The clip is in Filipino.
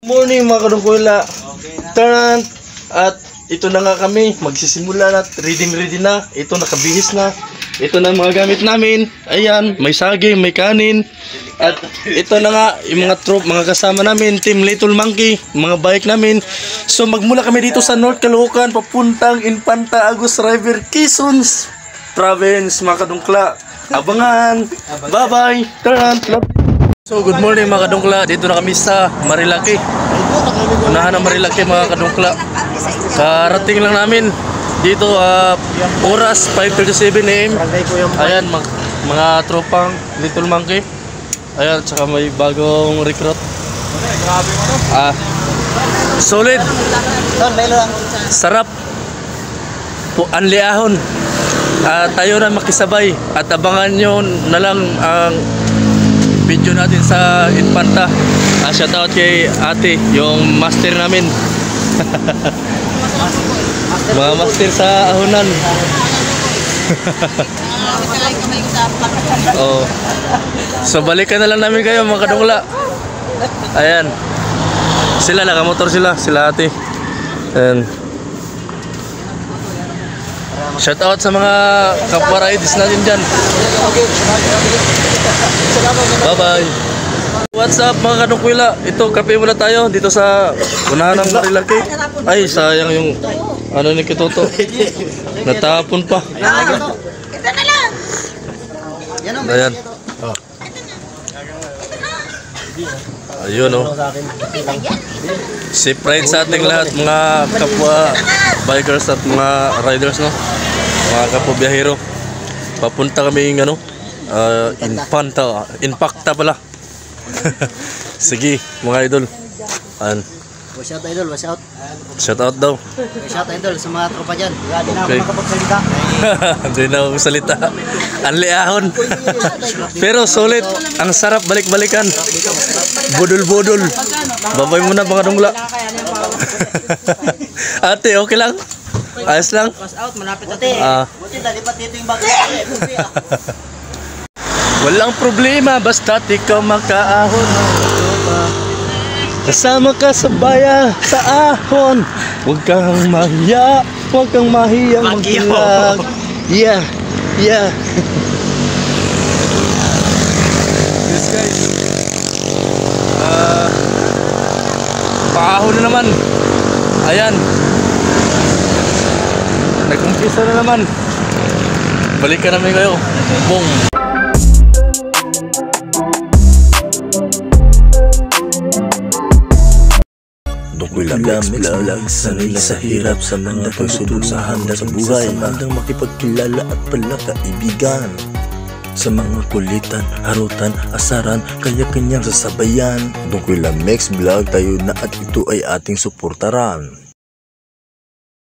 Morning mga kadungkuila. Taran. At ito na nga kami, magsisimula na, ready na. Ito nakabihis na. Ito na mga gamit namin. Ayan, may saging, may kanin. At ito na nga yung mga troop, mga kasama namin, Team Little Monkey, mga bike namin. So magmula kami dito sa North Caloocan papuntang Infanta Agus River, Quezon Province mga kadungkla. Abangan. Bye-bye. Taran. So good morning mga kadungkla, dito na kami sa Marilaki. Unahan ng Marilaki mga kadungkla. Karating lang namin dito oras 5:37 AM. Ayan mga tropang Little Monkey. Ayan, tsaka may bagong recruit. Solid. Sarap. Anliahon. Tayo na makisabay at abangan nyo na lang ang video natin sa Infanta. Shoutout kay ate, yung master namin. Mga master sa ahonan. Oh. So balikan na lang namin kayo mga kadungla. Ayan. Sila nakamotor sila ate. Ayan. Shoutout sa mga kapwa riders natin dyan. Bye bye. What's up mga kadungkuila? Ito, kape muna tayo dito sa unahan ng Marilaki. Ay, sayang yung ano ni Kitoto. Natapon pa. Ayan. Ayun o. Safe ride sa ating lahat mga kapwa bikers at mga riders, no? Mga kapwa biyahero. Papunta kami ng Infanta pala. Sige mga idol. Watch out idol, watch out. Shout out daw. Watch out idol sa mga tropa dyan. Hindi na ako Okay. makapagsalita. Hindi na ako salita. Anliahon. Pero solid. Ang sarap balik-balikan. Budol-budol. Babay muna mga dungla. Ate, okay lang? Ayos lang? Watch out, malapit ate. Buti dalipat dito yung bagay. Walang problema basta ikaw makaahon. Kasama ka sa baya sa ahon. Huwag kang mahiya, huwag kang mahiyang magbilag. Yeah, yeah. Yes guys. Paahon na naman. Ayan. Nag-umpisa na naman. Balikan namin kayo. Boom. Vlog, sanay sa hirap, sa mga pagsubok sa handa sa buhay, sa handang makipagkilala at pala kaibigan, sa mga kulitan, harutan, asaran, kanya-kanyang sasabayan. Dungkuila Mix Vlog, tayo na at ito ay ating suportaran.